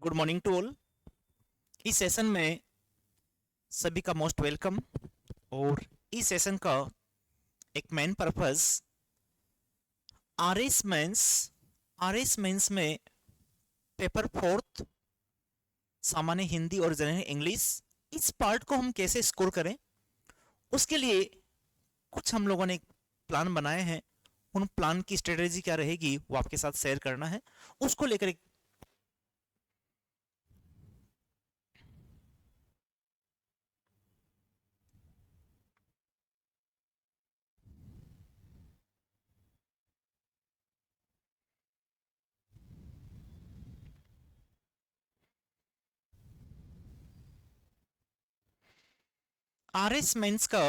Good morning to all. इस session में सभी का मोस्ट वेलकम। और इस सेशन का एक main purpose R S mains में पेपर फोर्थ सामान्य हिंदी और जनरल इंग्लिश, इस पार्ट को हम कैसे स्कोर करें, उसके लिए कुछ हम लोगों ने प्लान बनाए हैं। उन प्लान की स्ट्रेटेजी क्या रहेगी वो आपके साथ शेयर करना है। उसको लेकर एक आर एस मेंस का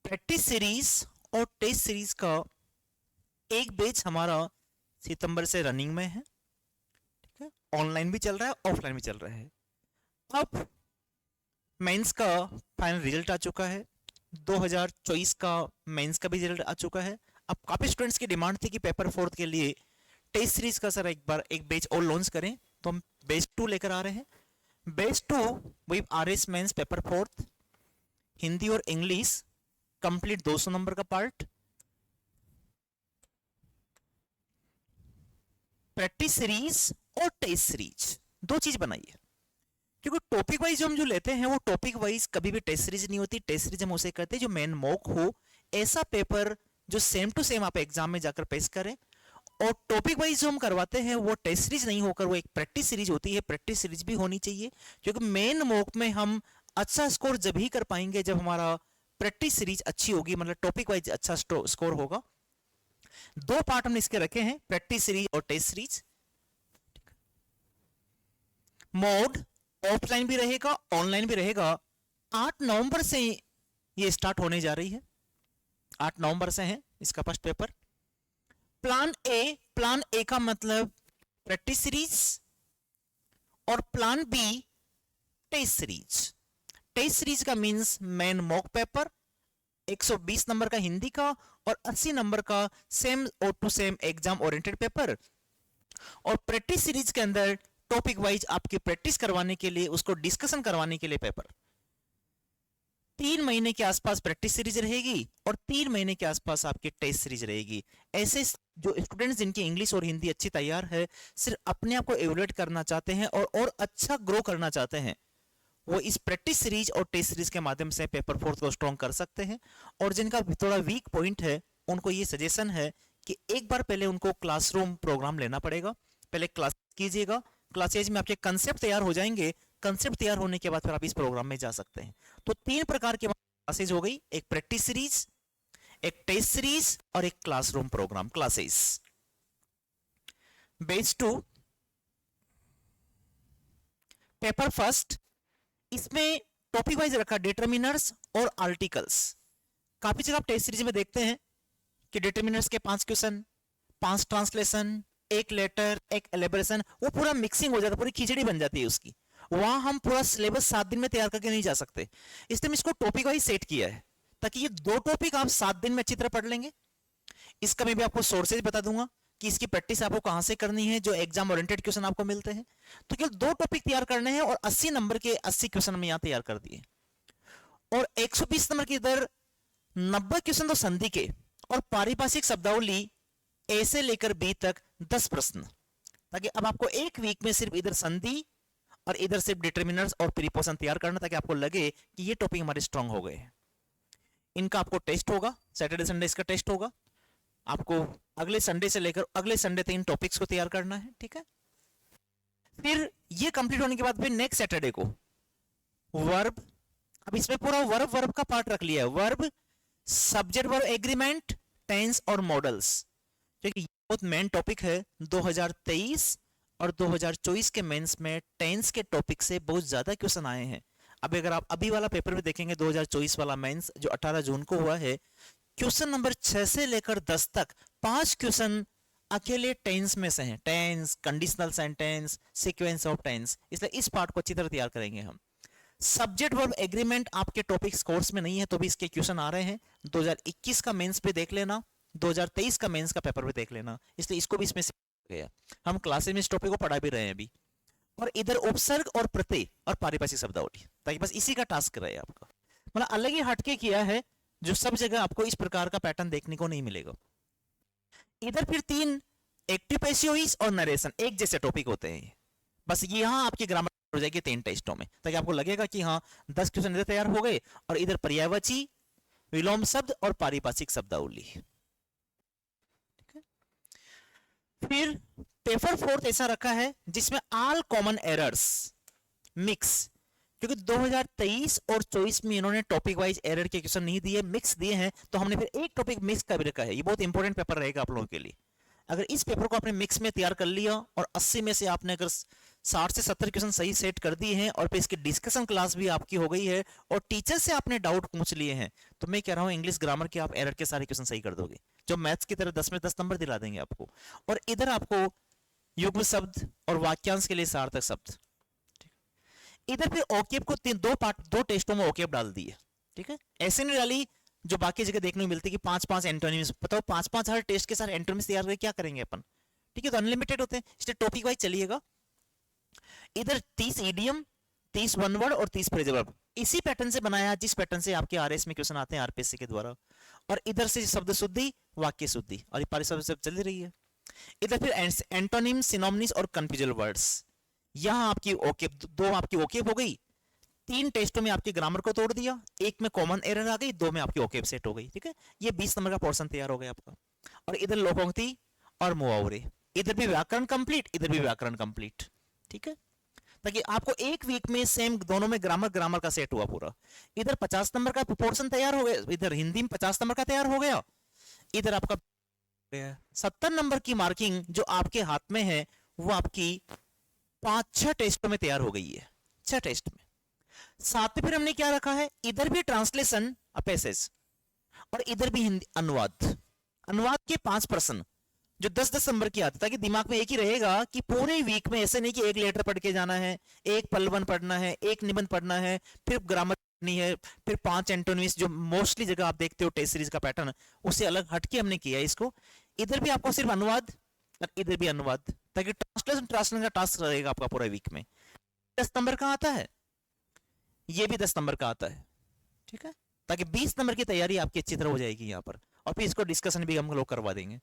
प्रैक्टिस सीरीज और टेस्ट सीरीज का एक बैच हमारा सितंबर से रनिंग में है। ठीक है, ऑनलाइन भी चल रहा है, ऑफलाइन भी चल रहा है। अब मेंस का फाइनल रिजल्ट आ चुका है। 2024 का मेंस का भी रिजल्ट आ चुका है। अब काफी स्टूडेंट्स की डिमांड थी कि पेपर फोर्थ के लिए टेस्ट सीरीज का सर एक बार एक बैच और लॉन्च करें, तो हम बैच 2 लेकर आ रहे हैं। बैच 2 वही R S mains paper fourth Hindi और इंग्लिश कंप्लीट 200 नंबर का पार्ट, प्रैक्टिस सीरीज और टेस्ट सीरीज, दो चीज बनाई है। क्योंकि टॉपिक वाइज जो हम जो लेते हैं वो टॉपिक वाइज कभी भी टेस्ट सीरीज नहीं होती। टेस्ट सीरीज हम उसे करते हैं जो मेन मॉक हो, ऐसा पेपर जो सेम टू सेम आप एग्जाम में जाकर पेश करें। और टॉपिक वाइज जो हम करवाते हैं वो टेस्ट सीरीज नहीं होकर वो एक प्रैक्टिस सीरीज होती है। प्रैक्टिस सीरीज भी होनी चाहिए, क्योंकि मेन मॉक में हम अच्छा स्कोर जब ही कर पाएंगे जब हमारा प्रैक्टिस सीरीज अच्छी होगी, मतलब टॉपिक वाइज अच्छा स्कोर होगा। दो पार्ट हमने इसके रखे हैं, प्रैक्टिस सीरीज और टेस्ट सीरीज। मोड ऑफलाइन भी रहेगा, ऑनलाइन भी रहेगा। 8 नवंबर से ये स्टार्ट होने जा रही है। 8 नवंबर से है इसका फर्स्ट पेपर। प्लान ए का मतलब प्रैक्टिस सीरीज और plan B test series. Test series का means main mock paper 120 number का हिंदी का और 80 नंबर का सेम और to same exam oriented paper. और प्रैक्टिस सीरीज के अंदर टॉपिक वाइज आपकी प्रैक्टिस करवाने के लिए, उसको डिस्कशन करवाने के लिए पेपर 3 महीने के आसपास प्रैक्टिस सीरीज रहेगी और 3 महीने के आसपास आपकी टेस्ट सीरीज रहेगी। ऐसे जो स्टूडेंट्स जिनकी इंग्लिश और हिंदी अच्छी तैयार है, सिर्फ अपने आप को एवोल्यूट करना चाहते हैं और अच्छा ग्रो करना चाहते हैं, वो इस प्रैक्टिस सीरीज और टेस्ट सीरीज के माध्यम से पेपर फोर्थ को स्ट्रॉन्ग कर सकते हैं। और जिनका थोड़ा वीक पॉइंट है उनको ये सजेशन है कि एक बार पहले उनको क्लासरूम प्रोग्राम लेना पड़ेगा। पहले क्लास कीजिएगा, क्लासेज में आपके कंसेप्ट तैयार हो जाएंगे। कंसेप्ट तैयार होने के बाद फिर आप इस प्रोग्राम में जा सकते हैं। तो 3 प्रकार के क्लासेज हो गई, एक प्रैक्टिस सीरीज, एक टेस्ट सीरीज और एक classroom programme classes. Batch 2 paper first, इसमें टॉपिक वाइज रखा डिटरमिनर्स और आर्टिकल्स। काफी जगह आप टेस्ट सीरीज में देखते हैं कि डिटरमिनर्स के 5 क्वेश्चन, 5 ट्रांसलेशन, एक लेटर, एक एलिब्रेशन, वो पूरा मिक्सिंग हो जाता है, पूरी खिचड़ी बन जाती है उसकी। वहां हम पूरा सिलेबस 7 दिन में तैयार करके नहीं जा सकते, इसलिए इसको टॉपिक वाइज सेट किया है ताकि ये दो टॉपिक आप 7 दिन में अच्छी तरह पढ़ लेंगे। इसका मैं भी आपको सोर्सेज बता दूंगा कि इसकी प्रैक्टिस आपको कहां से करनी है, जो एग्जाम ओरिएंटेड क्वेश्चन आपको मिलते हैं। तो केवल 2 टॉपिक तैयार करने हैं और 80 नंबर के 80 क्वेश्चन में यहां तैयार कर दिए। और 120 नंबर के इधर 90 क्वेश्चन तो संधि के और पारिभाषिक शब्दावली ए से लेकर बी तक 10 प्रश्न, ताकि अब आपको एक वीक में सिर्फ इधर संधि और इधर सिर्फ डिटरमिनर्स और प्रीपोजिशन तैयार करना, ताकि आपको लगे कि ये टॉपिक हमारे स्ट्रांग हो गए हैं। इनका आपको टेस्ट होगा, सैटरडे संडे इसका टेस्ट होगा। आपको अगले संडे से लेकर अगले संडे तक इन टॉपिक्स को तैयार करना है। ठीक है, फिर ये कंप्लीट होने के बाद फिर नेक्स्ट सैटरडे को वर्ब, अब इसमें पूरा वर्ब वर्ब का पार्ट रख लिया है। Verb, subject verb agreement, tense और मॉडल्स, क्योंकि बहुत मेन टॉपिक है। 2023 और 2024 के मेंस में टेंस के टॉपिक से बहुत ज्यादा क्वेश्चन आए हैं। अब अगर आप अभी वाला पेपर भी देखेंगे 2024 वाला मेंस जो 18 जून को हुआ है, क्वेश्चन नंबर 6 से लेकर 10 तक 5 क्वेश्चन अकेले टेंस में से हैं। Tense, conditional sentence, sequence of tense, इसलिए इस पार्ट को अच्छी तरह तैयार करेंगे हम। सब्जेक्ट वर्ब एग्रीमेंट आपके टॉपिक्स कोर्स में नहीं है तो भी इसके क्वेश्चन आ रहे हैं। 2021 का मेंस भी देख लेना, 2023 का मेंस का पेपर भी देख लेना, इसलिए इसको भी इसमें से गया। हम क्लासेस में इस टॉपिक को पढ़ा भी रहे हैं अभी। और इधर उपसर्ग और प्रत्यय और पारिभाषिक शब्दावली, ताकि बस इसी का टास्क रहे आपका। मतलब अलग ही हटके किया है, जो सब जगह आपको इस प्रकार का पैटर्न देखने को नहीं मिलेगा। इधर फिर 3 एक्टिव पैसिव वॉइस और नरेशन एक जैसे टॉपिक होते हैं। बस यहाँ आपकी ग्रामर हो जाएगी 3 टेस्टों में, ताकि आपको लगेगा कि हाँ 10 क्वेश्चन इधर तैयार हो गए, और इधर पर्यायवाची, विलोम शब्द और पारिभाषिक शब्दावली। फिर पेपर 4 ऐसा रखा है जिसमें ऑल कॉमन एरर्स मिक्स, क्योंकि 2023 और 24 में इन्होंने टॉपिक वाइज एरर के क्वेश्चन नहीं दिए, मिक्स दिए हैं, तो हमने फिर एक टॉपिक मिक्स का भी रखा है। ये बहुत इंपॉर्टेंट पेपर रहेगा आप लोगों के लिए। अगर इस पेपर को आपने मिक्स में तैयार कर लिया और 80 में से आपने अगर 60 से 70 क्वेश्चन सही सेट कर दिए हैं, और फिर इसकी डिस्कशन क्लास भी आपकी हो गई है, और टीचर से आपने डाउट पूछ लिए हैं, तो मैं कह रहा हूं इंग्लिश ग्रामर के आप एरर के सारे क्वेश्चन सही कर दोगे, जो मैथ्स की तरह 10 में 10 नंबर दिला देंगे आपको। और इधर आपको युग्म शब्द और वाक्यांश के लिए सार्थक शब्द। इधर फिर ओकेब को 2 टेस्टों में ओकेब डाल दिए। ठीक है, ऐसे नहीं डाली जो बाकी जगह देखने को मिलती है कि 5-5 एंटोनिम्स। बताओ 5-5 हर टेस्ट के साथ एंटोनिम्स तैयार करके क्या करेंगे अपन। ठीक है, तो अनलिमिटेड होते हैं, इसलिए टॉपिक वाइज चलिएगा। इधर 30 इडियम, 30 वन वर्ड और 30 फ्रेजल वर्ब, इसी पैटर्न से बनाया जिस पैटर्न से आपके आरएस में क्वेश्चन आते हैं आरपीएससी के द्वारा। और इधर से शब्द शुद्धि, वाक्य शुद्धि, और पारिभाषिक चल रही है। इधर फिर एंटोनिम, सिनोनिम्स और कंफ्यूजल वर्ड्स। यहां आपकी ओकेब, 2 आपकी ओकेब हो गई। 3 टेस्टों में आपके ग्रामर को तोड़ दिया, 1 में कॉमन एरर आ गई, 2 में आपकी ओकेब सेट हो गई। ठीक है, ये 20 नंबर का पोर्शन तैयार हो गया आपका। और इधर लोकोक्ति और मुहावरे, इधर भी व्याकरण कंप्लीट, इधर भी व्याकरण कंप्लीट। ठीक है, ताकि आपको एक वीक में सेम दोनों में ग्रामर का सेट हुआ पूरा। इधर 50 नंबर का पोर्शन तैयार हो गया, इधर हिंदी में 50 नंबर का तैयार हो गया, इधर आपका 70 नंबर की मार्किंग जो आपके हाथ में है वो आपकी 5-6 टेस्टों में तैयार हो गई है, 6 टेस्ट में। साथ में फिर हमने क्या रखा है, इधर भी ट्रांसलेशन पैसेज और इधर भी हिंदी अनुवाद। अनुवाद के 5 प्रश्न जो 10-10 नंबर की आती है, ताकि दिमाग में एक ही रहेगा कि पूरे वीक में ऐसे नहीं कि एक लेटर पढ़ के जाना है, एक पलवन पढ़ना है, एक निबंध पढ़ना है, फिर ग्रामर पढ़नी है, फिर 5 एंटोनिम्स जो मोस्टली जगह आप देखते हो टेस्ट सीरीज का पैटर्न, उससे अलग हटके हमने किया है इसको। इधर भी आपको सिर्फ अनुवाद और इधर भी अनुवाद, ताकि ट्रांसलेशन का टास्क रहेगा आपका पूरा वीक में। 10 नंबर का आता है, ये भी 10 नंबर का आता है। ठीक है, ताकि 20 नंबर की तैयारी आपकी अच्छी तरह हो जाएगी यहाँ पर, और फिर इसको डिस्कशन भी हम लोग करवा देंगे।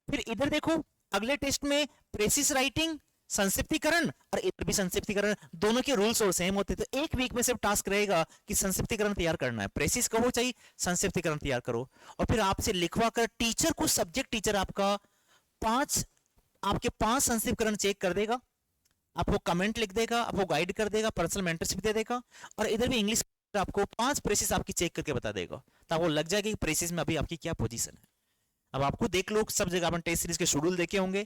फिर इधर देखो अगले टेस्ट में प्रेसिस राइटिंग, संक्षिप्तीकरण, और इधर भी संक्षिप्तीकरण, दोनों के रूल्स और सेम होते हैं। तो एक वीक में सिर्फ टास्क रहेगा कि संक्षिप्तीकरण तैयार करना है, प्रेसिस कहो चाहिए संक्षिप्तीकरण तैयार करो, और फिर आपसे लिखवा कर टीचर को, सब्जेक्ट टीचर आपका 5 संक्षिप्तीकरण चेक कर देगा, आपको कमेंट लिख देगा, आपको गाइड कर देगा, पर्सनल मेंटरशिप दे देगा। और इधर भी इंग्लिश आपको 5 प्रेसिस आपकी चेक करके बता देगा, तो आपको लग जाएगा कि प्रेसिस में अभी आपकी क्या पोजीशन है। अब आपको देख लो, सब जगह अपन टेस्ट सीरीज के शेड्यूल देखे होंगे,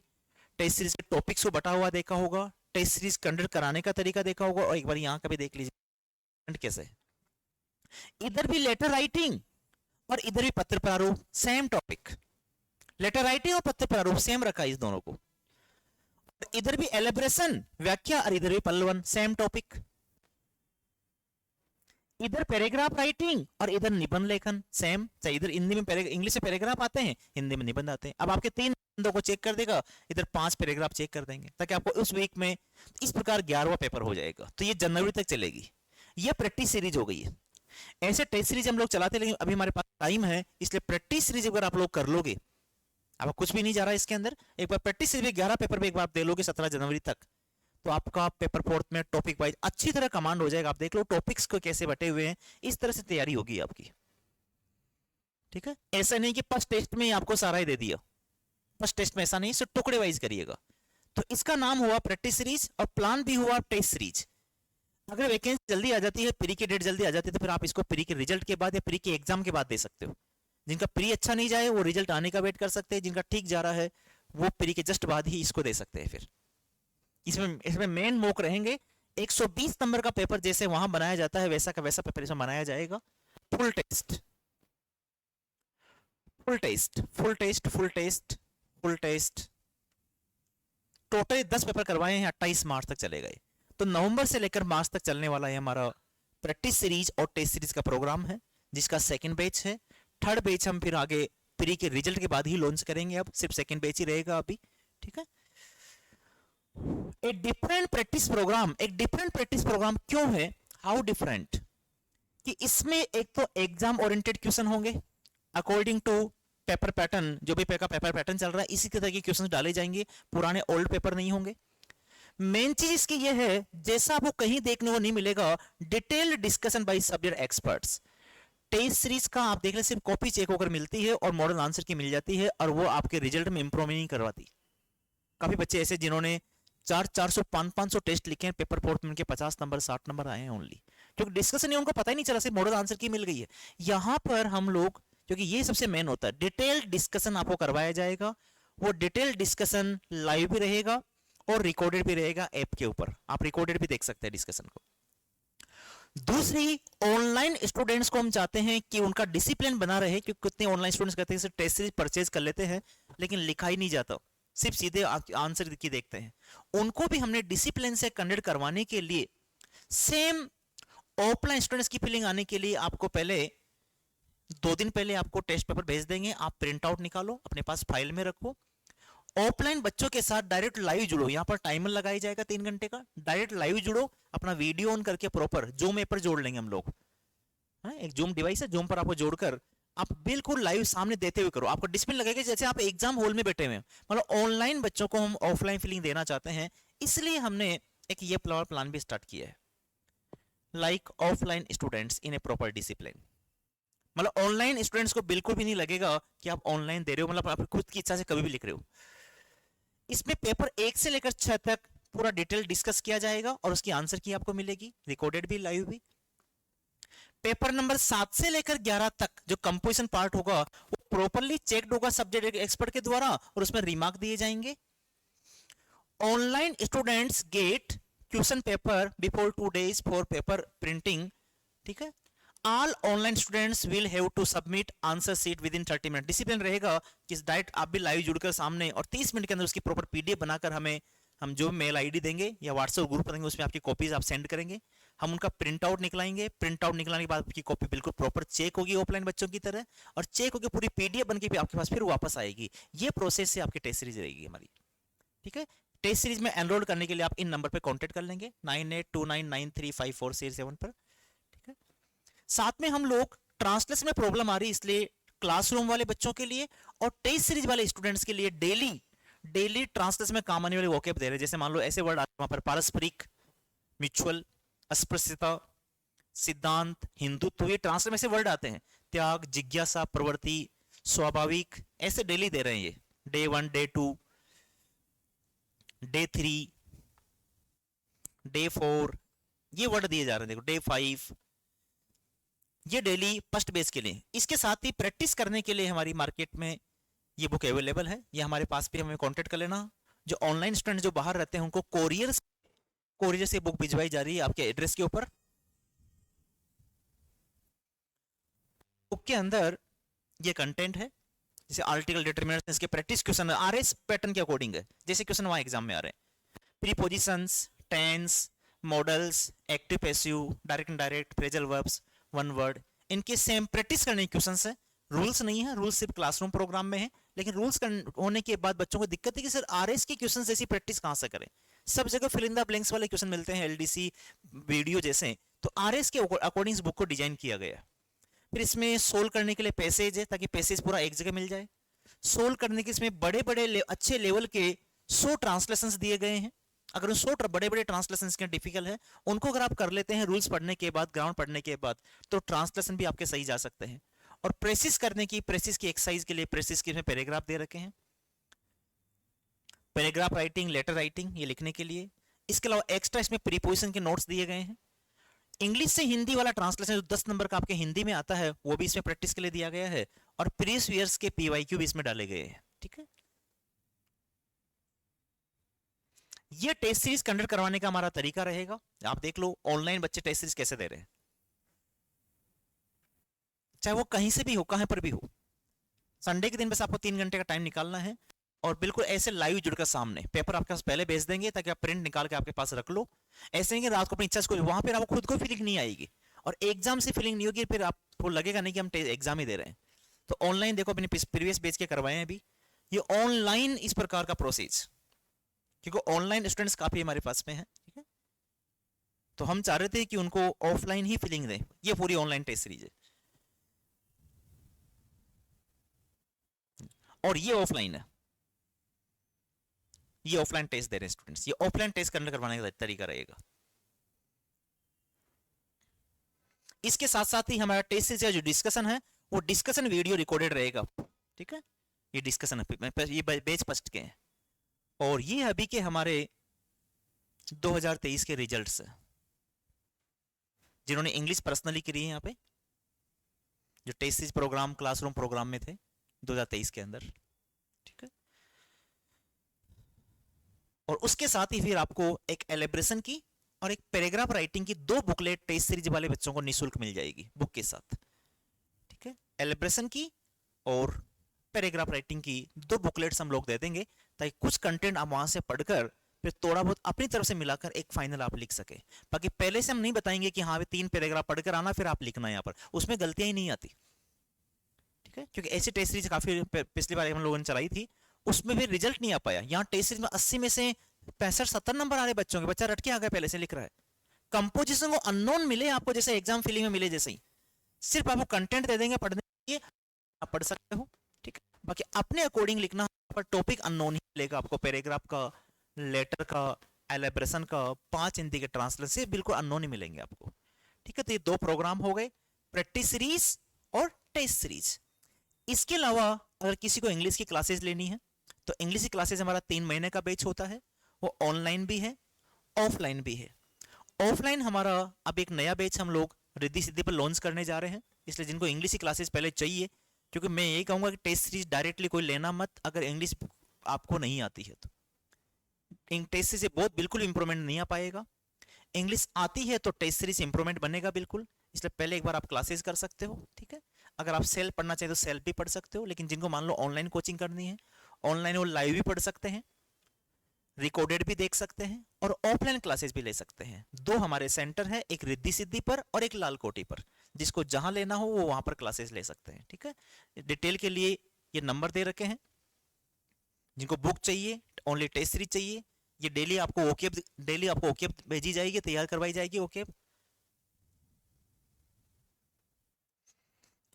टेस्ट सीरीज के टॉपिक्स को बटा हुआ देखा होगा, टेस्ट सीरीज कंडक्ट कराने का तरीका देखा होगा, और एक बार यहाँ का भी देख लीजिए कैसे। इधर भी लेटर राइटिंग और इधर भी पत्र प्रारूप, सेम टॉपिक, लेटर राइटिंग और पत्र प्रारूप सेम रखा है इस दोनों को। इधर भी एलिब्रेशन, व्याख्या, और इधर भी पल्लवन, सेम टॉपिक। इधर पैराग्राफ राइटिंग और इधर निबंध लेखन, सेम। इधर हिंदी में इंग्लिश में पैराग्राफ आते हैं, हिंदी में निबंध आते हैं। अब आपके 3 निबंधों को चेक कर देगा, इधर 5 पैराग्राफ चेक कर देंगे, ताकि आपको उस वीक में इस प्रकार 11वां पेपर हो जाएगा। तो ये जनवरी तक चलेगी, ये प्रैक्टिस सीरीज हो गई है। ऐसे टेस्ट सीरीज हम लोग चलाते, लेकिन अभी हमारे पास टाइम है, इसलिए प्रैक्टिस सीरीज अगर आप लोग कर लोगे, अब कुछ भी नहीं जा रहा है इसके अंदर, एक बार प्रैक्टिस सीरीज 11 पेपर में एक बार दे लोगे 17 जनवरी तक, तो आपका पेपर 4 में टॉपिक वाइज अच्छी तरह कमांड हो जाएगा। आप देख लो टॉपिक्स को कैसे बटे हुए हैं, इस तरह से तैयारी होगी आपकी। ठीक है, ऐसा नहीं कि फर्स्ट टेस्ट में आपको सारा ही दे दिया, फर्स्ट टेस्ट में ऐसा नहीं, सिर्फ टुकड़े वाइज करिएगा। तो इसका नाम हुआ प्रैक्टिस सीरीज और प्लान भी हुआ टेस्ट सीरीज। अगर वैकेंसी जल्दी आ जाती है, प्री की डेट जल्दी आ जाती है, तो फिर आप इसको प्री के रिजल्ट के बाद या प्री के एग्जाम के बाद दे सकते हो। जिनका प्री अच्छा नहीं जाए वो रिजल्ट आने का वेट कर सकते हैं, जिनका ठीक जा रहा है वो प्री के जस्ट बाद ही इसको दे सकते हैं। फिर इसमें मेन मॉक रहेंगे, 120 नंबर का पेपर जैसे वहां बनाया जाता है वैसा का वैसा पेपर इसमें बनाया जाएगा। Full test, full test, full test, full test, full test, total 10 paper करवाए हैं, 28 मार्च तक चले गए। तो नवंबर से लेकर मार्च तक चलने वाला है हमारा प्रैक्टिस सीरीज और टेस्ट सीरीज का प्रोग्राम है, जिसका सेकंड बैच है। थर्ड बैच हम फिर आगे प्री के रिजल्ट के बाद ही लॉन्च करेंगे, अब सिर्फ सेकंड बैच ही रहेगा अभी। ठीक है, एक डिफरेंट प्रैक्टिस प्रोग्राम क्यों है? How different? कि इसमें एक तो एग्जाम ओरिएंटेड क्वेश्चन होंगे अकॉर्डिंग टू पेपर पैटर्न, जो भी पेपर पैटर्न चल रहा है इसी तरह के क्वेश्चन डाले जाएंगे, पुराने ओल्ड पेपर नहीं होंगे। मेन चीज इसकी ये है, जैसा आपको कहीं देखने को नहीं मिलेगा, detailed discussion by subject experts. Test series का आप देख ले सिर्फ कॉपी चेक होकर मिलती है और मॉडल आंसर की मिल जाती है, और वो आपके रिजल्ट में इंप्रूव नहीं करवाती। काफी बच्चे ऐसे जिन्होंने 400-500 टेस्ट लिखे हैं, पेपर फोर्थ में उनके 50 नंबर 60 नंबर आए हैं ओनली, क्योंकि डिस्कशन ही उनको पता ही नहीं चला, सिर्फ मॉडल आंसर की मिल गई है। यहां पर हम लोग, क्योंकि ये सबसे मेन होता है, डिटेल्ड डिस्कशन आपको करवाया जाएगा। वो डिटेल्ड डिस्कशन लाइव भी रहेगा और रिकॉर्डेड भी रहेगा ऐप के ऊपर, आप रिकॉर्डेड भी देख सकते हैं डिस्कशन को। दूसरी, ऑनलाइन स्टूडेंट्स को हम चाहते हैं कि उनका डिसिप्लिन बना रहे, क्योंकि कितने ऑनलाइन स्टूडेंट्स कहते हैं टेस्ट सीरीज परचेज कर लेते हैं लेकिन लिखा ही नहीं जाता, सिर्फ सीधे आंसर की देखते हैं। उनको भी हमने डिसिप्लिन से कंडक्ट करवाने के लिए, सेम ऑफलाइन स्टूडेंट्स की फीलिंग आने के लिए, आपको पहले 2 दिन पहले आपको टेस्ट पेपर भेज देंगे, आप प्रिंट आउट निकालो अपने पास फाइल में रखो। ऑफलाइन बच्चों के साथ डायरेक्ट लाइव जुड़ो, यहां पर टाइमर लगाया जाएगा 3 घंटे का, डायरेक्ट लाइव जुड़ो, अपना वीडियो ऑन करके प्रॉपर जूम ऐप पर जोड़ लेंगे हम लोग। एक जूम डिवाइस है, जूम पर आपको जोड़कर आप बिल्कुल लाइव सामने देते हुए करो, आपको डिस्प्ले लगेगा जैसे आप एग्जाम हॉल में बैठे हुए हैं। मतलब ऑनलाइन बच्चों को हम ऑफलाइन फीलिंग देना चाहते हैं, इसलिए हमने एक ये प्लान भी स्टार्ट किया है, like offline students in A proper discipline. मतलब ऑनलाइन स्टूडेंट्स को बिल्कुल भी नहीं लगेगा कि आप ऑनलाइन दे रहे हो, मतलब आप खुद की इच्छा से कभी भी लिख रहे हो। इसमें पेपर 1 से लेकर 6 तक पूरा डिटेल डिस्कस किया जाएगा और उसकी आंसर की आपको मिलेगी, रिकॉर्डेड भी लाइव भी। पेपर नंबर 7 से लेकर 11 तक जो कंपोजिशन पार्ट होगा वो प्रॉपर्ली चेक्ड होगा सब्जेक्ट एक्सपर्ट के द्वारा और उसमें रिमार्क दिए जाएंगे। Online students get question paper before 2 days for paper printing, ठीक है। All online students will have to submit answer sheet within 30 minute. Discipline रहेगा कि डायरेक्ट आप भी लाइव जुड़कर सामने, और 30 मिनट के अंदर उसकी प्रॉपर पीडीएफ बनाकर हम जो मेल आईडी देंगे या व्हाट्सएप ग्रुप देंगे उसमें आपकी कॉपीज आप सेंड करेंगे, हम उनका प्रिंट आउट निकलाएंगे। प्रिंट आउट निकलाने के बाद आपकी कॉपी बिल्कुल प्रॉपर चेक होगी ऑफलाइन बच्चों की तरह, और चेक होकर पूरी पीडीएफ बनके भी आपके पास फिर वापस आएगी। ये प्रोसेस से आपकी टेस्ट सीरीज रहेगी हमारी, ठीक है। टेस्ट सीरीज में एनरोल करने के लिए आप इन नंबर पर कॉन्टेक्ट कर लेंगे 9829935407 पर, ठीक है। साथ में हम लोग ट्रांसलेशन में प्रॉब्लम आ रही है, इसलिए क्लासरूम वाले बच्चों के लिए और टेस्ट सीरीज वाले स्टूडेंट्स के लिए डेली ट्रांसलेशन में काम आने वाले वोकैब दे रहे हैं। जैसे मान लो ऐसे वर्ड आते हैं वहां पर, पारस्परिक, म्यूचुअल, अस्पृश्यता, सिद्धांत, हिंदुत्व, ये ट्रांसलेशन में ऐसे वर्ड आते हैं। त्याग, जिज्ञासा, प्रवृत्ति, स्वाभाविक, ऐसे डेली दे रहे हैं ये। डे 1, डे 2, डे 3, डे 4, ये वर्ड दिए जा रहे हैं। देखो डे 5, ये डेली फर्स्ट बेस के लिए। इसके साथ ही प्रैक्टिस करने के लिए हमारी मार्केट में ये बुक अवेलेबल है, ये हमारे पास भी हमें कांटेक्ट कर लेना। जो ऑनलाइन स्टूडेंट जो बाहर रहते हैं उनको कोरियर से बुक भिजवाई जा रही है आपके एड्रेस के ऊपर। बुक के अंदर ये कंटेंट है, जैसे आर्टिकल डिटरमिनर्स, इसके प्रैक्टिस क्वेश्चन आरएस पैटर्न के अकॉर्डिंग है, जैसे क्वेश्चन वहां एग्जाम में आ रहे हैं। Prepositions, tense, modals, active passive, direct indirect, phrasal verbs, one word, इनके सेम प्रैक्टिस करने के क्वेश्चंस है। रूल्स नहीं है, रूल्स सिर्फ क्लासरूम प्रोग्राम में है, लेकिन रूल्स होने के बाद बच्चों को दिक्कत है कि सर आरएस के क्वेश्चंस जैसी प्रैक्टिस कहां से करें। सब जगह फिल इन द ब्लैंक्स वाले क्वेश्चन मिलते हैं एलडीसी वीडियो जैसे, तो आरएस के अकॉर्डिंग बुक को डिजाइन किया गया है। फिर इसमें सोल्व करने के लिए पैसेज है, ताकि पैसेज पूरा एक जगह मिल जाए। सोल्व करने के इसमें बड़े बड़े अच्छे लेवल के 100 ट्रांसलेशंस दिए गए हैं। अगर उन 100 बड़े बड़े ट्रांसलेशंस के डिफिकल्ट है, उनको अगर आप कर लेते हैं रूल्स पढ़ने के बाद, ग्राउंड पढ़ने के बाद, तो ट्रांसलेशन भी आपके सही जा सकते हैं। और प्रेसिस की एक्सरसाइज के लिए प्रेसिस के इसमें पैराग्राफ दे रखे हैं, पैराग्राफ राइटिंग, लेटर राइटिंग, ये लिखने के लिए। इसके अलावा एक्स्ट्रा इसमें प्रीपोजिशन के नोट्स दिए गए हैं। इंग्लिश से हिंदी वाला ट्रांसलेशन जो 10 नंबर का आपके हिंदी में आता है वो भी इसमें प्रैक्टिस के लिए दिया गया है, और प्रीवियस ईयर्स के पीवाईक्यू भी इसमें डाले गए हैं, ठीक है। ये टेस्ट सीरीज कंडक्ट करवाने का हमारा तरीका रहेगा। आप देख लो ऑनलाइन बच्चे टेस्ट सीरीज कैसे दे रहे हैं, चाहे वो कहीं से भी हो, कहां पर भी हो। संडे के दिन बस आपको 3 घंटे का टाइम निकालना है, और बिल्कुल ऐसे लाइव जुड़कर सामने पेपर आपके पास पहले भेज देंगे, ताकि आप प्रिंट निकाल के आपके पास रख लो। ऐसे नहीं कि रात को अपनी इच्छा से, वहां पर आपको खुद को फीलिंग नहीं आएगी, और एग्जाम से फीलिंग नहीं होगी, फिर आपको लगेगा नहीं कि हम एग्जाम ही दे रहे हैं। तो ऑनलाइन देखो, अपने प्रीवियस बेच के करवाए हैं अभी, ये ऑनलाइन इस प्रकार का प्रोसेस क्योंकि ऑनलाइन स्टूडेंट्स काफी हमारे पास में है, ठीक है। तो हम चाह रहे थे कि उनको ऑफलाइन ही फीलिंग दें। ये पूरी ऑनलाइन टेस्ट सीरीज है और ये ऑफलाइन है, ये ऑफलाइन टेस्ट दे रहे हैं स्टूडेंट्स, ये ऑफलाइन टेस्ट करवाने का तरीका रहेगा। इसके साथ साथ ही हमारा टेस्ट सीरीज का जो डिस्कशन है वो डिस्कशन वीडियो रिकॉर्डेड रहेगा, ठीक है। ये डिस्कशन है, ये बैच फर्स्ट के हैं और ये अभी के हमारे 2023 के रिजल्ट्स हैं जिन्होंने इंग्लिश पर्सनली करी है यहाँ पे, जो test series programme classroom programme में थे 2023 के अंदर, ठीक है। और उसके साथ ही फिर आपको एक एलिब्रेशन की और एक पैराग्राफ राइटिंग की 2 बुकलेट टेस्ट सीरीज वाले बच्चों को निःशुल्क मिल जाएगी बुक के साथ, ठीक है। एलिब्रेशन की और पैराग्राफ राइटिंग की 2 बुकलेट्स हम लोग दे देंगे ताकि कुछ कंटेंट आप वहां से पढ़कर फिर थोड़ा बहुत अपनी तरफ से मिलाकर एक फाइनल आप लिख सके। बाकी पहले से हम नहीं बताएंगे कि हाँ 3 पैराग्राफ पढ़कर आना फिर आप लिखना, यहाँ पर उसमें गलतियां ही नहीं आती, ठीक है। क्योंकि ऐसी टेस्ट सीरीज काफी पिछली बार हम लोगों ने चलाई थी, उसमें भी रिजल्ट नहीं आ पाया। यहाँ टेस्ट सीरीज में 80 में से 65-70 नंबर आ रहे बच्चों के, बच्चा रट के आ गया पहले से लिख रहा है। कंपोजिशन को अननोन मिले आपको, जैसे एग्जाम फीलिंग में मिले जैसे ही, सिर्फ आपको कंटेंट दे देंगे पढ़ने के लिए, आप पढ़ सकते हो, ठीक है। बाकी अपने अकॉर्डिंग लिखना, पर टॉपिक अननोन ही मिलेगा आपको, पैराग्राफ का, लेटर का, एलिब्रेशन का, 5 हिंदी के ट्रांसलेशन बिल्कुल अननोन ही मिलेंगे आपको, ठीक है। तो ये 2 प्रोग्राम हो गए, प्रैक्टिस सीरीज और टेस्ट सीरीज। इसके अलावा अगर किसी को इंग्लिश की क्लासेस लेनी है तो इंग्लिश की क्लासेस हमारा 3 महीने का बैच होता है, वो ऑनलाइन भी है ऑफलाइन भी है। ऑफलाइन हमारा अब एक नया बैच हम लोग रिद्धि सिद्धि पर लॉन्च करने जा रहे हैं, इसलिए जिनको इंग्लिश की क्लासेस पहले चाहिए, क्योंकि मैं यही कहूंगा कि टेस्ट सीरीज डायरेक्टली कोई लेना मत अगर इंग्लिश आपको नहीं आती है तो। टेस्ट सीरीज से बहुत बिल्कुल इंप्रूवमेंट नहीं आ पाएगा, इंग्लिश आती है तो टेस्ट सीरीज इंप्रूवमेंट बनेगा बिल्कुल, इसलिए पहले एक बार आप क्लासेस कर सकते हो, ठीक है। अगर आप सेल्फ पढ़ना चाहिए तो सेल्फ भी पढ़ सकते हो, लेकिन जिनको मान लो ऑनलाइन कोचिंग करनी है, ऑनलाइन वो लाइव भी पढ़ सकते हैं, रिकॉर्डेड भी देख सकते हैं और ऑफलाइन क्लासेस भी ले सकते हैं। 2 हमारे सेंटर है, एक रिद्धि सिद्धि पर और एक लाल कोठी पर, जिसको जहां लेना हो वो वहां पर क्लासेस ले सकते हैं, ठीक है। डिटेल के लिए ये नंबर दे रखे हैं, जिनको बुक चाहिए, ओनली टेस्ट सीरीज चाहिए, ये डेली आपको ओके भेजी जाएगी, तैयार करवाई जाएगी ओके।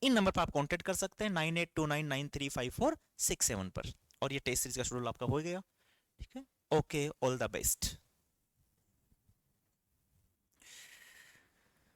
इन नंबर पर आप कांटेक्ट कर सकते हैं 9829935467 पर, और ये टेस्ट सीरीज का शेड्यूल आपका हो गया, ठीक है। Okay, all the best.